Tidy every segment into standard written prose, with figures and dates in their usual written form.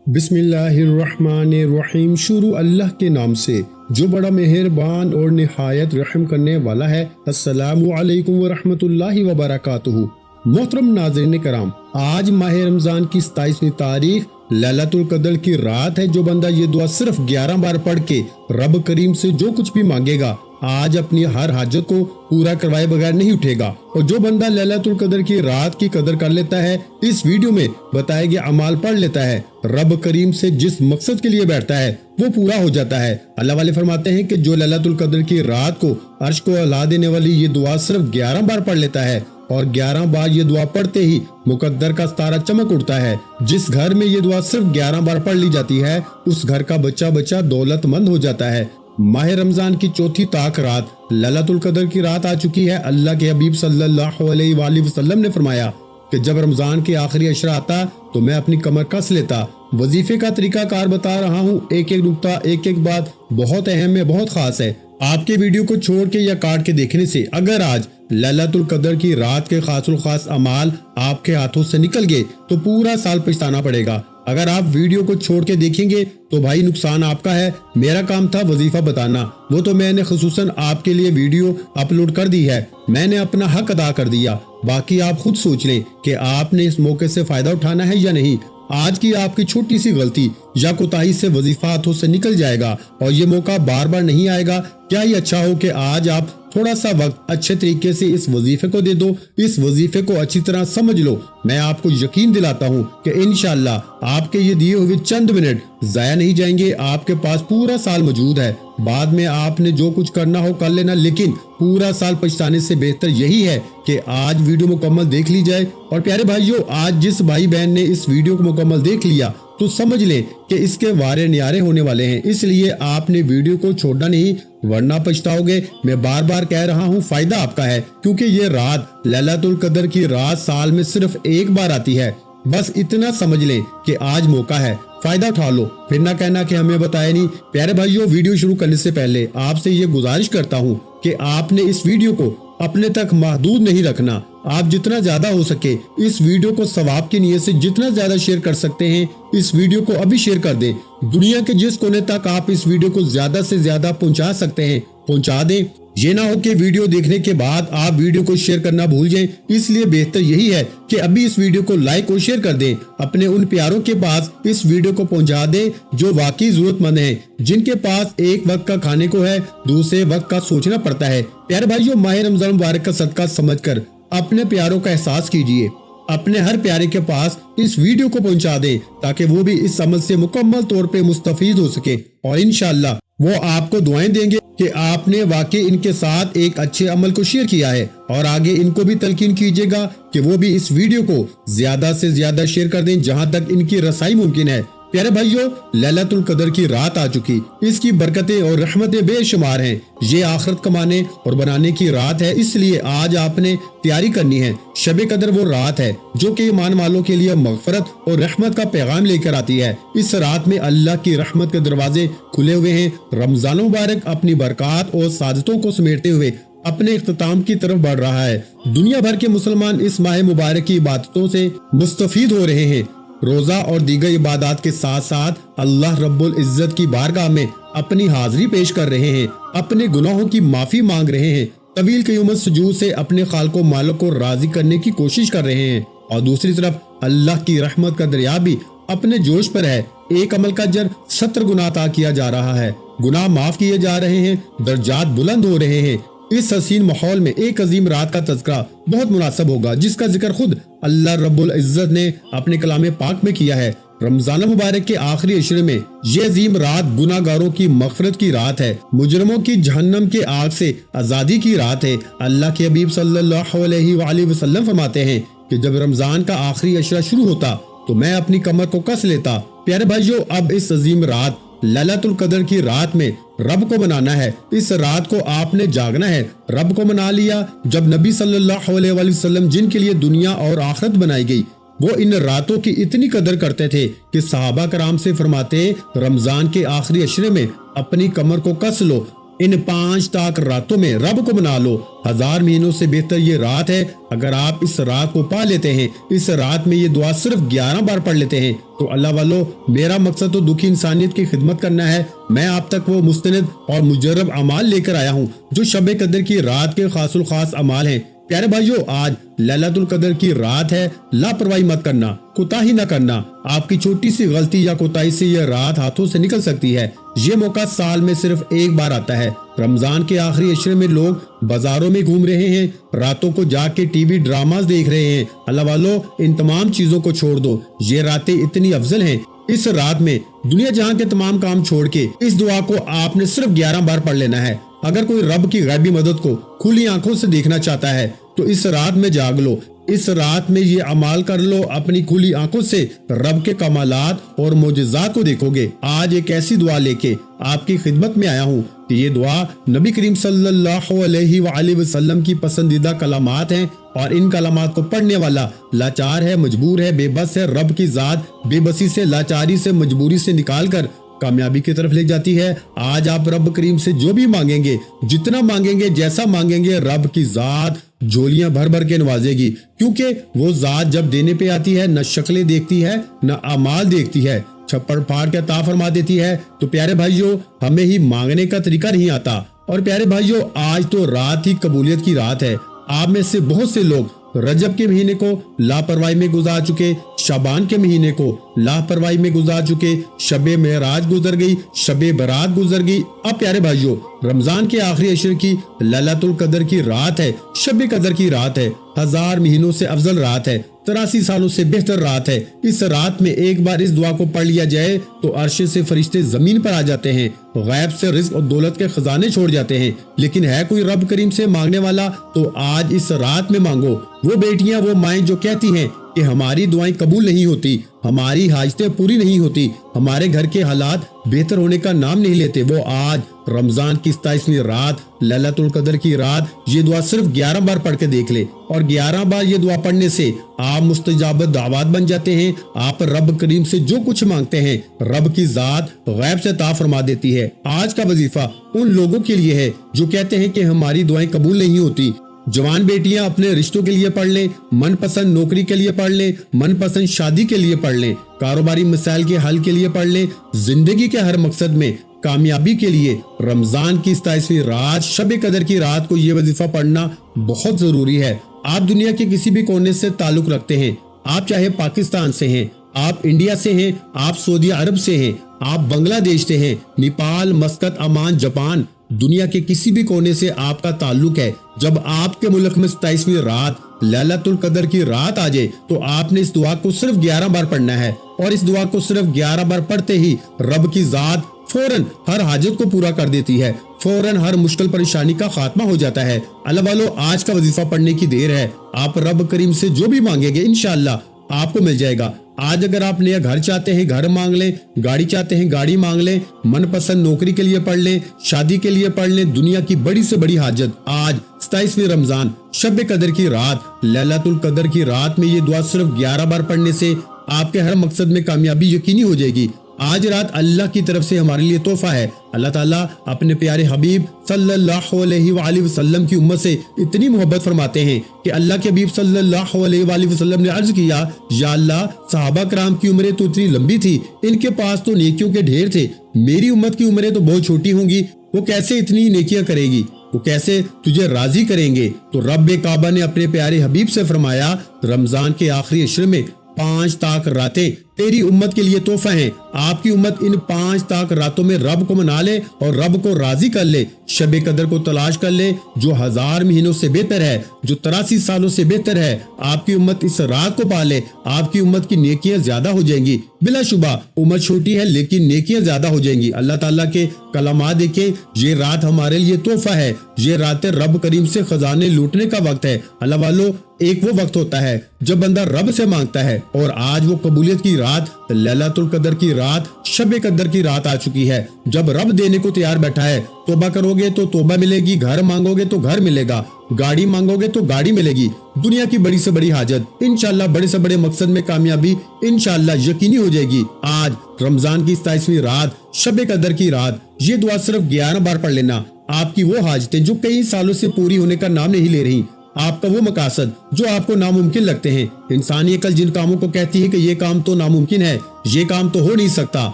بسم اللہ الرحمن الرحیم۔ شروع اللہ کے نام سے جو بڑا مہربان اور نہایت رحم کرنے والا ہے۔ السلام علیکم ورحمۃ اللہ وبرکاتہ۔ محترم ناظرین کرام، آج ماہ رمضان کی 27ویں تاریخ لیلۃ القدر کی رات ہے۔ جو بندہ یہ دعا صرف 11 بار پڑھ کے رب کریم سے جو کچھ بھی مانگے گا، آج اپنی ہر حاجت کو پورا کروائے بغیر نہیں اٹھے گا۔ اور جو بندہ لیلۃ القدر کی رات کی قدر کر لیتا ہے، اس ویڈیو میں بتائے گئے اعمال پڑھ لیتا ہے، رب کریم سے جس مقصد کے لیے بیٹھتا ہے وہ پورا ہو جاتا ہے۔ اللہ والے فرماتے ہیں کہ جو لیلۃ القدر کی رات کو عرش کو ہلا دینے والی یہ دعا صرف 11 بار پڑھ لیتا ہے، اور 11 بار یہ دعا پڑھتے ہی مقدر کا ستارہ چمک اٹھتا ہے۔ جس گھر میں یہ دعا صرف 11 بار پڑھ لی جاتی ہے، اس گھر کا بچہ دولت مند ہو جاتا ہے۔ ماہ رمضان کی چوتھی طاق رات لیلۃ القدر کی رات آ چکی ہے۔ اللہ کے حبیب صلی اللہ علیہ وآلہ وسلم نے فرمایا کہ جب رمضان کے آخری عشرہ آتا تو میں اپنی کمر کس لیتا۔ وظیفے کا طریقہ کار بتا رہا ہوں، ایک ایک نقطہ، ایک ایک بات بہت اہم ہے، بہت خاص ہے۔ آپ کے ویڈیو کو چھوڑ کے یا کاٹ کے دیکھنے سے اگر آج لیلۃ القدر کی رات کے خاص الخاص اعمال آپ کے ہاتھوں سے نکل گئے تو پورا سال پچھتانا پڑے گا۔ اگر آپ ویڈیو کو چھوڑ کے دیکھیں گے تو بھائی نقصان آپ کا ہے۔ میرا کام تھا وظیفہ بتانا، وہ تو میں نے خصوصاً آپ کے لیے ویڈیو اپلوڈ کر دی ہے، میں نے اپنا حق ادا کر دیا۔ باقی آپ خود سوچ لیں کہ آپ نے اس موقع سے فائدہ اٹھانا ہے یا نہیں۔ آج کی آپ کی چھوٹی سی غلطی یا کوتاہی سے وظیفہ ہاتھوں سے نکل جائے گا اور یہ موقع بار بار نہیں آئے گا۔ کیا ہی اچھا ہو کہ آج آپ تھوڑا سا وقت اچھے طریقے سے اس وظیفے کو دے دو، اس وظیفے کو اچھی طرح سمجھ لو۔ میں آپ کو یقین دلاتا ہوں کہ انشاءاللہ آپ کے یہ دیے ہوئے چند منٹ ضائع نہیں جائیں گے۔ آپ کے پاس پورا سال موجود ہے، بعد میں آپ نے جو کچھ کرنا ہو کر لینا، لیکن پورا سال پچھتانے سے بہتر یہی ہے کہ آج ویڈیو مکمل دیکھ لی جائے۔ اور پیارے بھائیوں، آج جس بھائی بہن نے اس ویڈیو کو مکمل دیکھ لیا تو سمجھ لیں کہ اس کے وارے نیارے ہونے والے ہیں، اس لیے آپ نے ویڈیو کو چھوڑنا نہیں، ورنہ پچھتاؤ گے۔ میں بار بار کہہ رہا ہوں، فائدہ آپ کا ہے، کیونکہ یہ رات لیلۃ القدر کی رات سال میں صرف ایک بار آتی ہے۔ بس اتنا سمجھ لیں کہ آج موقع ہے، فائدہ اٹھا لو، پھر نہ کہنا کہ ہمیں بتایا نہیں۔ پیارے بھائیوں، ویڈیو شروع کرنے سے پہلے آپ سے یہ گزارش کرتا ہوں کہ آپ نے اس ویڈیو کو اپنے تک محدود نہیں رکھنا۔ آپ جتنا زیادہ ہو سکے اس ویڈیو کو ثواب کی نیت سے جتنا زیادہ شیئر کر سکتے ہیں، اس ویڈیو کو ابھی شیئر کر دیں۔ دنیا کے جس کونے تک آپ اس ویڈیو کو زیادہ سے زیادہ پہنچا سکتے ہیں پہنچا دیں۔ یہ نہ ہو کہ ویڈیو دیکھنے کے بعد آپ ویڈیو کو شیئر کرنا بھول جائیں، اس لیے بہتر یہی ہے کہ ابھی اس ویڈیو کو لائک اور شیئر کر دیں۔ اپنے ان پیاروں کے پاس اس ویڈیو کو پہنچا دیں جو واقعی ضرورت مند ہیں، جن کے پاس ایک وقت کا کھانے کو ہے، دوسرے وقت کا سوچنا پڑتا ہے۔ پیارے بھائیوں، ماہ رمضان مبارک کا صدقہ سمجھ کر اپنے پیاروں کا احساس کیجئے، اپنے ہر پیارے کے پاس اس ویڈیو کو پہنچا دیں تاکہ وہ بھی اس عمل سے مکمل طور پہ مستفید ہو سکے، اور انشاءاللہ وہ آپ کو دعائیں دیں گے کہ آپ نے واقعی ان کے ساتھ ایک اچھے عمل کو شیئر کیا ہے۔ اور آگے ان کو بھی تلقین کیجیے گا کہ وہ بھی اس ویڈیو کو زیادہ سے زیادہ شیئر کر دیں جہاں تک ان کی رسائی ممکن ہے۔ پیارے بھائیوں، لیلۃ القدر کی رات آ چکی، اس کی برکتیں اور رحمتیں بے شمار ہیں۔ یہ آخرت کمانے اور بنانے کی رات ہے، اس لیے آج آپ نے تیاری کرنی ہے۔ شب قدر وہ رات ہے جو کہ ایمان والوں کے لیے مغفرت اور رحمت کا پیغام لے کر آتی ہے۔ اس رات میں اللہ کی رحمت کے دروازے کھلے ہوئے ہیں۔ رمضان مبارک اپنی برکات اور سعادتوں کو سمیٹتے ہوئے اپنے اختتام کی طرف بڑھ رہا ہے۔ دنیا بھر کے مسلمان اس ماہ مبارک کی عبادتوں سے مستفید ہو رہے ہیں۔ روزہ اور دیگر عبادات کے ساتھ ساتھ اللہ رب العزت کی بارگاہ میں اپنی حاضری پیش کر رہے ہیں، اپنے گناہوں کی معافی مانگ رہے ہیں، طویل قیامت سجود سے اپنے خالق و مالک کو راضی کرنے کی کوشش کر رہے ہیں، اور دوسری طرف اللہ کی رحمت کا دریا بھی اپنے جوش پر ہے۔ ایک عمل کا اجر 70 گنا عطا کیا جا رہا ہے، گناہ معاف کیے جا رہے ہیں، درجات بلند ہو رہے ہیں۔ اس حسین ماحول میں ایک عظیم رات کا تذکرہ بہت مناسب ہوگا، جس کا ذکر خود اللہ رب العزت نے اپنے کلام پاک میں کیا ہے۔ رمضان مبارک کے آخری عشرے میں یہ عظیم رات گناہ گاروں کی مغفرت کی رات ہے، مجرموں کی جہنم کے آگ سے آزادی کی رات ہے۔ اللہ کے حبیب صلی اللہ علیہ وآلہ وسلم فرماتے ہیں کہ جب رمضان کا آخری عشرہ شروع ہوتا تو میں اپنی کمر کو کس لیتا۔ پیارے بھائیوں، اب اس عظیم رات لیلۃ القدر کی رات میں رب کو منانا ہے۔ اس رات کو آپ نے جاگنا ہے۔ رب کو منا لیا جب نبی صلی اللہ علیہ وآلہ وسلم، جن کے لیے دنیا اور آخرت بنائی گئی، وہ ان راتوں کی اتنی قدر کرتے تھے کہ صحابہ کرام سے فرماتے، رمضان کے آخری عشرے میں اپنی کمر کو کس لو، ان 5 تاک راتوں میں رب کو منا لو، 1000 مہینوں سے بہتر یہ رات ہے۔ اگر آپ اس رات کو پا لیتے ہیں، اس رات میں یہ دعا صرف 11 بار پڑھ لیتے ہیں تو اللہ والو، میرا مقصد تو دکھی انسانیت کی خدمت کرنا ہے۔ میں آپ تک وہ مستند اور مجرب اعمال لے کر آیا ہوں جو شب قدر کی رات کے خاص الخاص اعمال ہیں۔ پیارے بھائیو، آج لیلۃ القدر کی رات ہے، لاپرواہی مت کرنا، کوتاہی نہ کرنا۔ آپ کی چھوٹی سی غلطی یا کوتاہی سے یہ رات ہاتھوں سے نکل سکتی ہے۔ یہ موقع سال میں صرف ایک بار آتا ہے۔ رمضان کے آخری عشرے میں لوگ بازاروں میں گھوم رہے ہیں، راتوں کو جا کے ٹی وی ڈراماز دیکھ رہے ہیں۔ اللہ والو، ان تمام چیزوں کو چھوڑ دو، یہ راتیں اتنی افضل ہیں۔ اس رات میں دنیا جہاں کے تمام کام چھوڑ کے اس دعا کو آپ نے صرف 11 بار پڑھ لینا ہے۔ اگر کوئی رب کی غیبی مدد کو کھلی آنکھوں سے دیکھنا چاہتا ہے تو اس رات میں جاگ لو، اس رات میں یہ عمال کر لو، اپنی کھلی آنکھوں سے رب کے کمالات اور معجزات کو دیکھو گے۔ آج ایک ایسی دعا لے کے آپ کی خدمت میں آیا ہوں کہ یہ دعا نبی کریم صلی اللہ علیہ وآلہ وسلم کی پسندیدہ کلمات ہیں، اور ان کلمات کو پڑھنے والا لاچار ہے، مجبور ہے، بے بس ہے۔ رب کی ذات بے بسی سے، لاچاری سے، مجبوری سے نکال کر کامیابی کی طرف لے جاتی ہے۔ آج آپ رب کریم سے جو بھی مانگیں گے، جتنا مانگیں گے، جیسا مانگیں گے، رب کی ذات جھولیاں بھر بھر کے نوازے گی، کیونکہ وہ ذات جب دینے پہ آتی ہے نہ شکلیں دیکھتی ہے نہ اعمال دیکھتی ہے، چھپڑ پھاڑ کے عطا فرما دیتی ہے۔ تو پیارے بھائیوں، ہمیں ہی مانگنے کا طریقہ نہیں آتا۔ اور پیارے بھائیوں، آج تو رات ہی قبولیت کی رات ہے۔ آپ میں سے بہت سے لوگ رجب کے مہینے کو لاپرواہی میں گزار چکے، شعبان کے مہینے کو لاپرواہی میں گزار چکے، شب معراج گزر گئی، شب برات گزر گئی۔ اب پیارے بھائیوں، رمضان کے آخری عشرے کی لیلۃ القدر کی رات ہے، شب قدر کی رات ہے، 1000 مہینوں سے افضل رات ہے، 83 سالوں سے بہتر رات ہے۔ اس رات میں ایک بار اس دعا کو پڑھ لیا جائے تو عرش سے فرشتے زمین پر آ جاتے ہیں، غیب سے رزق اور دولت کے خزانے چھوڑ جاتے ہیں۔ لیکن ہے کوئی رب کریم سے مانگنے والا تو آج اس رات میں مانگو۔ وہ بیٹیاں، وہ مائیں جو کہتی ہیں کہ ہماری دعائیں قبول نہیں ہوتی، ہماری حاجتیں پوری نہیں ہوتی، ہمارے گھر کے حالات بہتر ہونے کا نام نہیں لیتے، وہ آج رمضان کی 27ویں رات، لیلۃ القدر کی رات، یہ دعا صرف 11 بار پڑھ کے دیکھ لے۔ اور 11 بار یہ دعا پڑھنے سے آپ مستجاب دعوات بن جاتے ہیں۔ آپ رب کریم سے جو کچھ مانگتے ہیں، رب کی ذات غیب سے عطا فرما دیتی ہے۔ آج کا وظیفہ ان لوگوں کے لیے ہے جو کہتے ہیں کہ ہماری دعائیں قبول نہیں ہوتی۔ جوان بیٹیاں اپنے رشتوں کے لیے پڑھ لیں، من پسند نوکری کے لیے پڑھ لیں، من پسند شادی کے لیے پڑھ لیں، کاروباری مسائل کے حل کے لیے پڑھ لیں، زندگی کے ہر مقصد میں کامیابی کے لیے رمضان کی 27ویں رات، شب قدر کی رات کو یہ وظیفہ پڑھنا بہت ضروری ہے۔ آپ دنیا کے کسی بھی کونے سے تعلق رکھتے ہیں، آپ چاہے پاکستان سے ہیں، آپ انڈیا سے ہیں، آپ سعودی عرب سے ہیں، آپ بنگلہ دیش سے ہیں، نیپال، مسقط، عمان، جاپان، دنیا کے کسی بھی کونے سے آپ کا تعلق ہے، جب آپ کے ملک میں 27ویں رات لیلۃ القدر کی رات آ جائے تو آپ نے اس دعا کو صرف 11 بار پڑھنا ہے، اور اس دعا کو صرف 11 بار پڑھتے ہی رب کی ذات فوراً ہر حاجت کو پورا کر دیتی ہے، فوراً ہر مشکل پریشانی کا خاتمہ ہو جاتا ہے۔ اللہ والو، آج کا وظیفہ پڑھنے کی دیر ہے، آپ رب کریم سے جو بھی مانگیں گے انشاءاللہ آپ کو مل جائے گا۔ آج اگر آپ نیا گھر چاہتے ہیں گھر مانگ لیں، گاڑی چاہتے ہیں گاڑی مانگ لیں، من پسند نوکری کے لیے پڑھ لیں، شادی کے لیے پڑھ لیں، دنیا کی بڑی سے بڑی حاجت، آج 27ویں رمضان شب قدر کی رات، لیلۃ القدر کی رات میں یہ دعا صرف 11 بار پڑھنے سے آپ کے ہر مقصد میں کامیابی یقینی ہو جائے گی۔ آج رات اللہ کی طرف سے ہمارے لیے تحفہ ہے۔ اللہ تعالیٰ اپنے پیارے حبیب صلی اللہ علیہ وآلہ وسلم کی امت سے اتنی محبت فرماتے ہیں کہ اللہ کے حبیب صلی اللہ علیہ وآلہ وسلم نے عرض کیا، یا اللہ، صحابہ کرام کی عمریں تو اتنی لمبی تھی، ان کے پاس تو نیکیوں کے ڈھیر تھے، میری امت کی عمریں تو بہت چھوٹی ہوں گی، وہ کیسے اتنی نیکیاں کرے گی، وہ کیسے تجھے راضی کریں گے؟ تو رب کعبہ نے اپنے پیارے حبیب سے فرمایا، رمضان کے آخری عشرے میں 5 تاک راتیں تیری امت کے لیے تحفہ ہیں۔ آپ کی امت ان 5 تاک راتوں میں رب کو منا لے اور رب کو راضی کر لے، شب قدر کو تلاش کر لے جو 1000 مہینوں سے بہتر ہے، جو 83 سالوں سے بہتر ہے۔ آپ کی امت اس رات کو پالے، آپ کی امت کی نیکیاں زیادہ ہو جائیں گی۔ بلا شبہ عمر چھوٹی ہے لیکن نیکیاں زیادہ ہو جائیں گی۔ اللہ تعالیٰ کے کلمات دیکھیں، یہ رات ہمارے لیے تحفہ ہے، یہ رات رب کریم سے خزانے لوٹنے کا وقت ہے۔ اللہ والو، ایک وہ وقت ہوتا ہے جب بندہ رب سے مانگتا ہے، اور آج وہ قبولیت کی رات، لیلۃ القدر کی رات، شب قدر کی رات آ چکی ہے، جب رب دینے کو تیار بیٹھا ہے۔ توبہ کرو گے تو توبہ ملے گی، گھر مانگو گے تو گھر ملے گا، گاڑی مانگو گے تو گاڑی ملے گی، دنیا کی بڑی سے بڑی حاجت انشاءاللہ، بڑے سے بڑے مقصد میں کامیابی انشاءاللہ یقینی ہو جائے گی۔ آج رمضان کی 27ویں رات، شب قدر کی رات، یہ دعا صرف 11 بار پڑھ لینا، آپ کی وہ حاجتیں جو کئی سالوں سے پوری ہونے کا نام نہیں لے رہی، آپ کا وہ مقاصد جو آپ کو ناممکن لگتے ہیں، انسانی عقل جن کاموں کو کہتی ہے کہ یہ کام تو ناممکن ہے، یہ کام تو ہو نہیں سکتا،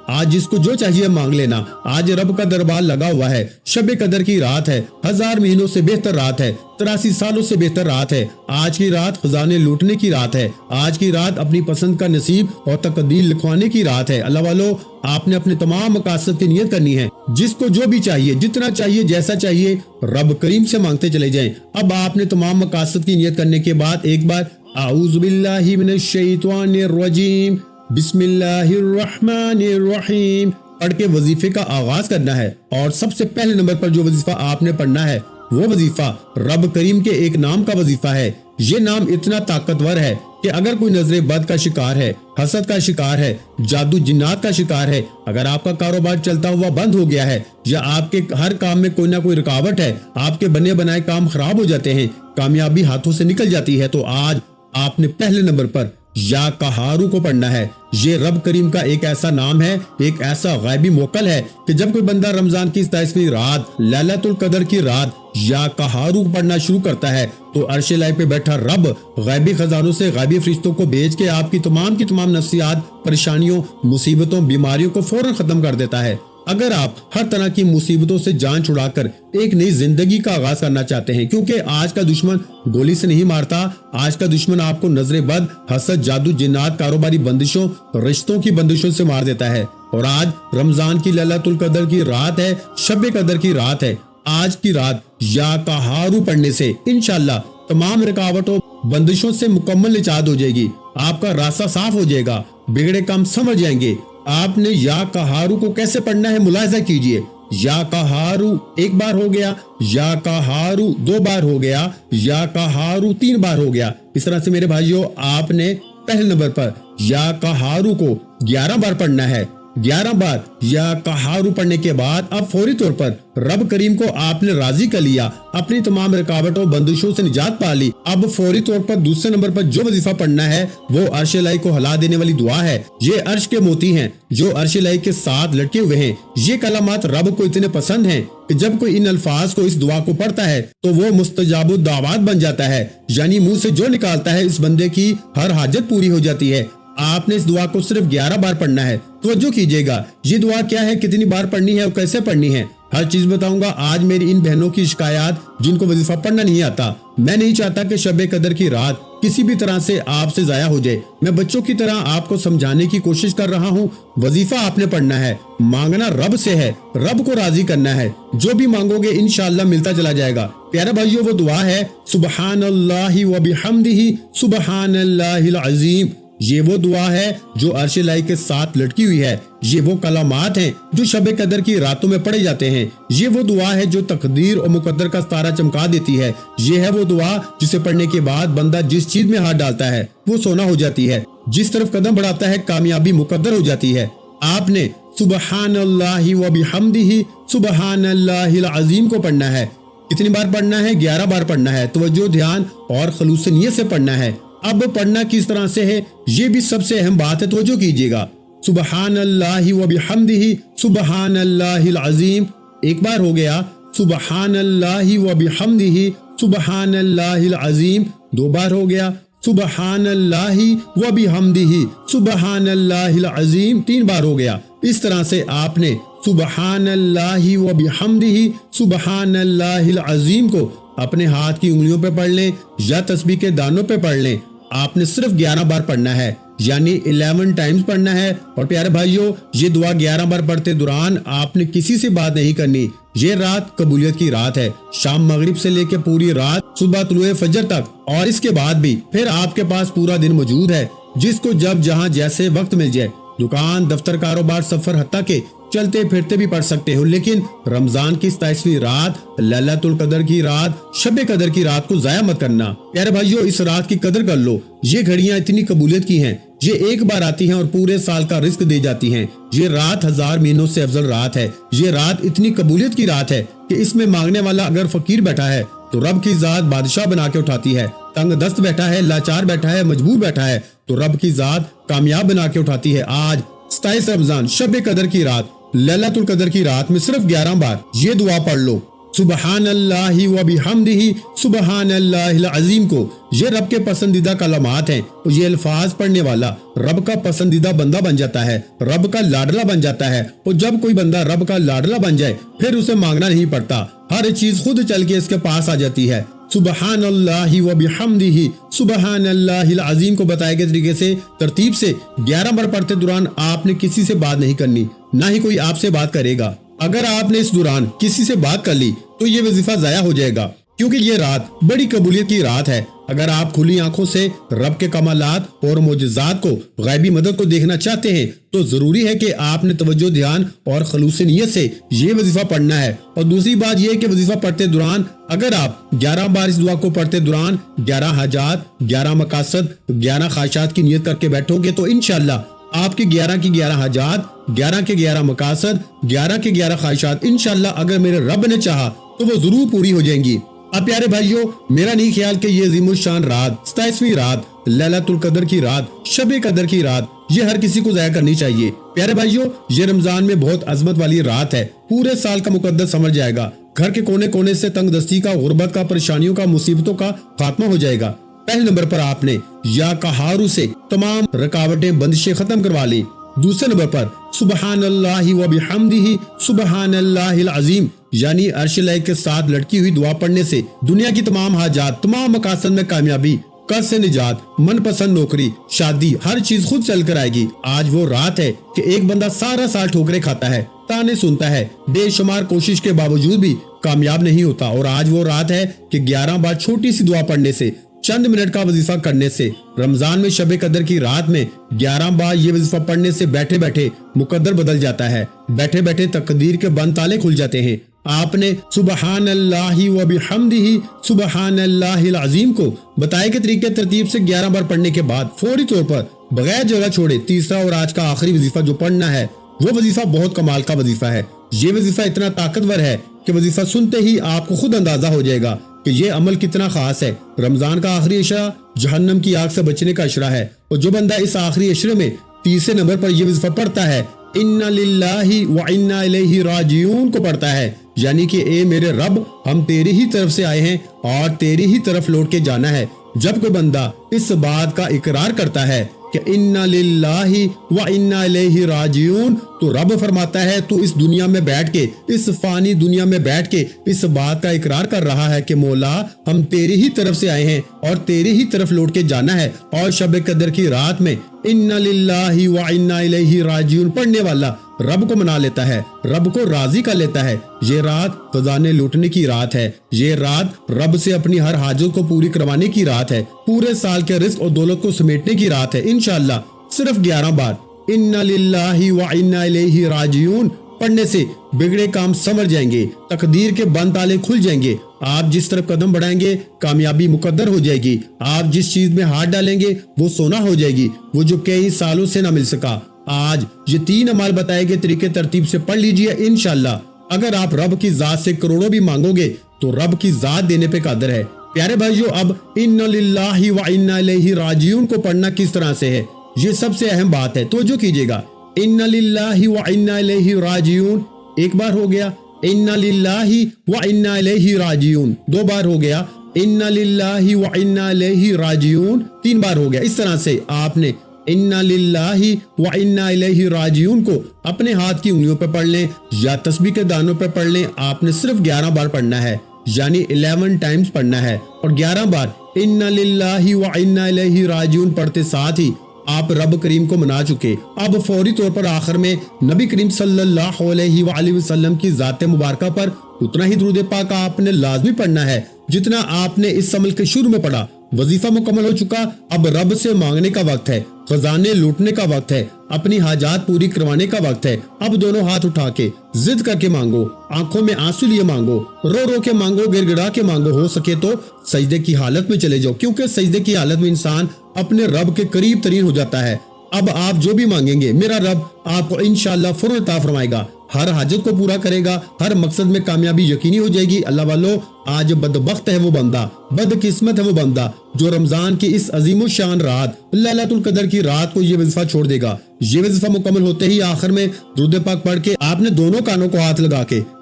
آج جس کو جو چاہیے مانگ لینا۔ آج رب کا دربار لگا ہوا ہے، شب قدر کی رات ہے، 1000 مہینوں سے بہتر رات ہے، 83 سالوں سے بہتر رات ہے۔ آج کی رات خزانے لوٹنے کی رات ہے، آج کی رات اپنی پسند کا نصیب اور تقدیر لکھوانے کی رات ہے۔ اللہ والو، آپ نے اپنے تمام مقاصد کی نیت کرنی ہے، جس کو جو بھی چاہیے، جتنا چاہیے، جیسا چاہیے، رب کریم سے مانگتے چلے جائیں۔ اب آپ نے تمام مقاصد کی نیت کرنے کے بعد ایک بار اعوذ باللہ من الشیطان الرجیم بسم اللہ الرحمن الرحیم پڑھ کے وظیفے کا آغاز کرنا ہے۔ اور سب سے پہلے نمبر پر جو وظیفہ آپ نے پڑھنا ہے وہ وظیفہ رب کریم کے ایک نام کا وظیفہ ہے۔ یہ نام اتنا طاقتور ہے کہ اگر کوئی نظر بد کا شکار ہے، حسد کا شکار ہے، جادو جنات کا شکار ہے، اگر آپ کا کاروبار چلتا ہوا بند ہو گیا ہے یا آپ کے ہر کام میں کوئی نہ کوئی رکاوٹ ہے، آپ کے بنے بنائے کام خراب ہو جاتے ہیں، کامیابی ہاتھوں سے نکل جاتی ہے، تو آج آپ نے پہلے نمبر پر یا قہارو کو پڑھنا ہے۔ یہ رب کریم کا ایک ایسا نام ہے، ایک ایسا غیبی موکل ہے کہ جب کوئی بندہ رمضان کی 27ویں رات، لیلۃ القدر کی رات یا قہارو پڑھنا شروع کرتا ہے تو عرش الہی پہ بیٹھا رب غیبی خزانوں سے غیبی فرشتوں کو بھیج کے آپ کی تمام نفسیات، پریشانیوں، مصیبتوں، بیماریوں کو فوراً ختم کر دیتا ہے۔ اگر آپ ہر طرح کی مصیبتوں سے جان چھڑا کر ایک نئی زندگی کا آغاز کرنا چاہتے ہیں، کیونکہ آج کا دشمن گولی سے نہیں مارتا، آج کا دشمن آپ کو نظر بد، حسد، جادو جنات، کاروباری بندشوں، رشتوں کی بندشوں سے مار دیتا ہے۔ اور آج رمضان کی لیلۃ القدر کی رات ہے، شب قدر کی رات ہے۔ آج کی رات یا قہارو پڑھنے سے انشاءاللہ تمام رکاوٹوں، بندشوں سے مکمل نجات ہو جائے گی، آپ کا راستہ صاف ہو جائے گا، بگڑے کام سمجھ جائیں گے۔ آپ نے یا قہارو کو کیسے پڑھنا ہے ملاحظہ کیجئے۔ یا قہارو ایک بار ہو گیا، یا قہارو 2 بار ہو گیا، یا قہارو 3 بار ہو گیا۔ اس طرح سے میرے بھائیوں، آپ نے پہلے نمبر پر یا قہارو کو 11 بار پڑھنا ہے۔ 11 بار یا قہارو پڑھنے کے بعد اب فوری طور پر رب کریم کو آپ نے راضی کر لیا، اپنی تمام رکاوٹوں، بندشوں سے نجات پا لی۔ اب فوری طور پر دوسرے نمبر پر جو وظیفہ پڑھنا ہے وہ عرش الہی کو ہلا دینے والی دعا ہے۔ یہ عرش کے موتی ہیں جو عرش الہی کے ساتھ لٹکے ہوئے ہیں۔ یہ کلمات رب کو اتنے پسند ہیں کہ جب کوئی ان الفاظ کو، اس دعا کو پڑھتا ہے تو وہ مستجاب الدعوات بن جاتا ہے، یعنی منہ سے جو نکالتا ہے اس بندے کی ہر حاجت پوری ہو جاتی ہے۔ آپ نے اس دعا کو صرف 11 بار پڑھنا ہے۔ توجہ کیجئے گا، یہ دعا کیا ہے، کتنی بار پڑھنی ہے اور کیسے پڑھنی ہے، ہر چیز بتاؤں گا۔ آج میری ان بہنوں کی شکایات جن کو وظیفہ پڑھنا نہیں آتا، میں نہیں چاہتا کہ شب قدر کی رات کسی بھی طرح سے آپ سے ضائع ہو جائے۔ میں بچوں کی طرح آپ کو سمجھانے کی کوشش کر رہا ہوں۔ وظیفہ آپ نے پڑھنا ہے، مانگنا رب سے ہے، رب کو راضی کرنا ہے، جو بھی مانگو گے انشاءاللہ ملتا چلا جائے گا۔ پیارے بھائیوں، وہ دعا ہے سبحان اللہ و بحمدہ سبحان اللہ العظیم۔ یہ وہ دعا ہے جو عرش الہی کے ساتھ لٹکی ہوئی ہے۔ یہ وہ کلمات ہیں جو شب قدر کی راتوں میں پڑھے جاتے ہیں۔ یہ وہ دعا ہے جو تقدیر اور مقدر کا ستارہ چمکا دیتی ہے۔ یہ ہے وہ دعا جسے پڑھنے کے بعد بندہ جس چیز میں ہاتھ ڈالتا ہے وہ سونا ہو جاتی ہے، جس طرف قدم بڑھاتا ہے کامیابی مقدر ہو جاتی ہے۔ آپ نے سبحان اللہ و بحمدہ سبحان اللہ العظیم کو پڑھنا ہے۔ کتنی بار پڑھنا ہے؟ 11 بار پڑھنا ہے۔ توجہ، دھیان اور خلوص نیت سے پڑھنا ہے۔ اب پڑھنا کس طرح سے ہے یہ بھی سب سے اہم بات ہے، توجہ کیجئے گا۔ سبحان اللہ و بحمدہ سبحان اللہ العظیم ایک بار ہو گیا، سبحان اللہ و بحمدہ سبحان اللہ العظیم 2 بار ہو گیا، سبحان اللہ و بحمدہ سبحان اللہ العظیم 3 بار ہو گیا۔ اس طرح سے آپ نے سبحان اللہ و بحمدہ سبحان اللہ العظیم کو اپنے ہاتھ کی انگلیوں پہ پڑھ لیں یا تسبیح کے دانوں پہ پڑھ لیں۔ آپ نے صرف 11 بار پڑھنا ہے، یعنی 11 ٹائمز پڑھنا ہے۔ اور پیارے بھائیوں، یہ دعا 11 بار پڑھتے دوران آپ نے کسی سے بات نہیں کرنی۔ یہ رات قبولیت کی رات ہے، شام مغرب سے لے کے پوری رات صبح طلوع فجر تک، اور اس کے بعد بھی پھر آپ کے پاس پورا دن موجود ہے، جس کو جب جہاں جیسے وقت مل جائے، دکان، دفتر، کاروبار، سفر، حتیٰ کہ چلتے پھرتے بھی پڑھ سکتے ہو۔ لیکن رمضان کی 27ویں رات، لیلۃ القدر کی رات، شب قدر کی رات کو ضائع مت کرنا۔ پیارے بھائیوں، اس رات کی قدر کر لو۔ یہ گھڑیاں اتنی قبولیت کی ہیں، یہ ایک بار آتی ہیں اور پورے سال کا رزق دے جاتی ہیں۔ یہ رات 1000 مہینوں سے افضل رات ہے۔ یہ رات اتنی قبولیت کی رات ہے کہ اس میں مانگنے والا اگر فقیر بیٹھا ہے تو رب کی ذات بادشاہ بنا کے اٹھاتی ہے، تنگ دست بیٹھا ہے، لاچار بیٹھا ہے، مجبور بیٹھا ہے تو رب کی ذات کامیاب بنا کے اٹھاتی ہے۔ آج 27 رمضان، شب قدر کی رات، لیلۃ القدر کی رات میں صرف 11 بار یہ دعا پڑھ لو۔ سبحان اللہ و بحمدہ سبحان اللہ العظیم کو یہ رب کے پسندیدہ کلمات ہیں، اور یہ الفاظ پڑھنے والا رب کا پسندیدہ بندہ بن جاتا ہے، رب کا لاڈلا بن جاتا ہے۔ اور جب کوئی بندہ رب کا لاڈلا بن جائے پھر اسے مانگنا نہیں پڑتا، ہر چیز خود چل کے اس کے پاس آ جاتی ہے۔ سبحان اللہ و بحمدہ سبحان اللہ العظیم کو بتائے گئے طریقے سے ترتیب سے 11 بار پڑھتے دوران آپ نے کسی سے بات نہیں کرنی، نہ ہی کوئی آپ سے بات کرے گا۔ اگر آپ نے اس دوران کسی سے بات کر لی تو یہ وظیفہ ضائع ہو جائے گا، کیونکہ یہ رات بڑی قبولیت کی رات ہے۔ اگر آپ کھلی آنکھوں سے رب کے کمالات اور معجزات کو، غیبی مدد کو دیکھنا چاہتے ہیں تو ضروری ہے کہ آپ نے توجہ، دھیان اور خلوص نیت سے یہ وظیفہ پڑھنا ہے۔ اور دوسری بات یہ کہ وظیفہ پڑھتے دوران اگر آپ 11 بار اس دعا کو پڑھتے دوران 11 حاجات، 11 مقاصد، 11 خواہشات کی نیت کر کے بیٹھو گے تو انشاءاللہ آپ کی 11 کی 11 حاجات، 11 کے 11 مقاصد، 11 کے 11 خواہشات انشاءاللہ اگر میرے رب نے چاہا تو وہ ضرور پوری ہو جائیں گی۔ اب پیارے بھائیوں، میرا نہیں خیال کہ یہ عظیم الشان رات، 27ویں رات، لیلۃ القدر کی رات، شب قدر کی رات، یہ ہر کسی کو ضائع کرنی چاہیے۔ پیارے بھائیوں، یہ رمضان میں بہت عظمت والی رات ہے، پورے سال کا مقدس سمجھ جائے گا، گھر کے کونے کونے سے تنگ دستی کا، غربت کا، پریشانیوں کا، مصیبتوں کا خاتمہ ہو جائے گا۔ پہلے نمبر پر آپ نے یا قہارو سے تمام رکاوٹیں، بندشیں ختم کروا لی۔ دوسرے نمبر پر سبحان اللہ و بحمدہ سبحان اللہ العظیم یعنی عرش لائق کے ساتھ لٹکی ہوئی دعا پڑھنے سے دنیا کی تمام حاجات، تمام مقاصد میں کامیابی، قرض سے نجات، من پسند نوکری، شادی، ہر چیز خود چل کر آئے گی۔ آج وہ رات ہے کہ ایک بندہ سارا سال ٹھوکریں کھاتا ہے، تانے سنتا ہے، بے شمار کوشش کے باوجود بھی کامیاب نہیں ہوتا، اور آج وہ رات ہے کہ 11 بار چھوٹی سی دعا پڑھنے سے، چند منٹ کا وظیفہ کرنے سے، رمضان میں شب قدر کی رات میں 11 بار یہ وظیفہ پڑھنے سے بیٹھے بیٹھے مقدر بدل جاتا ہے، بیٹھے بیٹھے تقدیر کے بند تالے کھل جاتے ہیں۔ آپ نے سبحان اللہ و بحمدہ سبحان اللہ العظیم کو بتائے کے طریقے ترتیب سے 11 بار پڑھنے کے بعد فوری طور پر بغیر جگہ چھوڑے تیسرا اور آج کا آخری وظیفہ جو پڑھنا ہے وہ وظیفہ بہت کمال کا وظیفہ ہے۔ یہ وظیفہ اتنا طاقتور ہے کہ وظیفہ سنتے ہی آپ کو خود اندازہ ہو جائے گا کہ یہ عمل کتنا خاص ہے۔ رمضان کا آخری عشرہ جہنم کی آگ سے بچنے کا عشرہ ہے، اور جو بندہ اس آخری عشرے میں تیسرے نمبر پر یہ وظیفہ پڑھتا ہے، اِنَّا لِلَّهِ وَإِنَّا إِلَيْهِ رَاجِعُونَ کو پڑھتا ہے، یعنی کہ اے میرے رب، ہم تیری ہی طرف سے آئے ہیں اور تیری ہی طرف لوٹ کے جانا ہے۔ جب کوئی بندہ اس بات کا اقرار کرتا ہے کہ اِنَّا لِلَّهِ وَإِنَّا إِلَيْهِ رَاجِعُونَ تو رب فرماتا ہے تو اس دنیا میں بیٹھ کے، اس فانی دنیا میں بیٹھ کے اس بات کا اقرار کر رہا ہے کہ مولا ہم تیری ہی طرف سے آئے ہیں اور تیری ہی طرف لوٹ کے جانا ہے۔ اور شب قدر کی رات میں اِنَّا لِلَّهِ وَإِنَّا إِلَيْهِ رَاجِعُونَ پڑھنے والا رب کو منا لیتا ہے، رب کو راضی کر لیتا ہے۔ یہ رات خزانے لوٹنے کی رات ہے، یہ رات رب سے اپنی ہر حاجت کو پوری کروانے کی رات ہے، پورے سال کے رزق اور دولت کو سمیٹنے کی رات ہے۔ انشاءاللہ صرف 11 بار اِنَّا لِلَّهِ وَإِنَّا إِلَيْهِ رَاجِعُونَ پڑھنے سے بگڑے کام سمر جائیں گے، تقدیر کے بند تالے کھل جائیں گے، آپ جس طرف قدم بڑھائیں گے کامیابی مقدر ہو جائے گی، آپ جس چیز میں ہاتھ ڈالیں گے وہ سونا ہو جائے گی، وہ جو کئی سالوں سے نہ مل سکا۔ آج یہ 3 اعمال بتائے گئے طریقے ترتیب سے پڑھ لیجئے، انشاءاللہ اگر آپ رب کی ذات سے کروڑوں بھی مانگو گے تو رب کی ذات دینے پہ قادر ہے۔ پیارے بھائیو، اب اِنَّا لِلَّهِ وَإِنَّا إِلَيْهِ رَاجِعُونَ کو پڑھنا کس طرح سے ہے، یہ سب سے اہم بات ہے، توجہ کیجئے گا۔ اِنَّا لِلَّهِ وَإِنَّا إِلَيْهِ رَاجِعُونَ ایک بار ہو گیا، اِنَّا لِلَّهِ وَإِنَّا إِلَيْهِ رَاجِعُونَ 2 بار ہو گیا، اِنَّا لِلَّهِ وَإِنَّا إِلَيْهِ رَاجِعُونَ 3 بار ہو گیا۔ اس طرح سے آپ نے اِنَّا لِلَّهِ وَإِنَّا إِلَيْهِ رَاجِعُونَ کو اپنے ہاتھ کی انگلیوں پہ پڑھ لیں یا تسبیح کے دانوں پہ پڑھ لیں، آپ نے صرف 11 بار پڑھنا ہے، یعنی 11 ٹائمز پڑھنا ہے، اور 11 بار اِنَّا لِلَّهِ وَإِنَّا إِلَيْهِ رَاجِعُونَ پڑھتے ساتھ ہی آپ رب کریم کو منا چکے۔ اب فوری طور پر آخر میں نبی کریم صلی اللہ علیہ وآلہ وسلم کی ذات مبارکہ پر اتنا ہی درود پاک آپ نے لازمی پڑھنا ہے جتنا آپ نے اس عمل کے شروع میں پڑھا۔ وظیفہ مکمل ہو چکا، اب رب سے مانگنے کا وقت ہے، خزانے لوٹنے کا وقت ہے، اپنی حاجات پوری کروانے کا وقت ہے۔ اب دونوں ہاتھ اٹھا کے ضد کر کے مانگو، آنکھوں میں آنسو لیے مانگو، رو رو کے مانگو، گر گڑا کے مانگو، ہو سکے تو سجدے کی حالت میں چلے جاؤ، کیونکہ سجدے کی حالت میں انسان اپنے رب کے قریب ترین ہو جاتا ہے۔ اب آپ جو بھی مانگیں گے میرا رب آپ کو انشاءاللہ فوراً عطا فرمائے گا، ہر حاجت کو پورا کرے گا، ہر مقصد میں کامیابی یقینی ہو جائے گی۔ اللہ والو، آج بدبخت ہے وہ بندہ، بد قسمت ہے وہ بندہ جو رمضان کی اس عظیم الشان رات لیلۃ القدر کی رات کو یہ وظیفہ چھوڑ دے گا۔ یہ وظیفہ مکمل ہوتے ہی آخر میں درود پاک پڑھ کے آپ نے دونوں کانوں کو ہاتھ لگا کے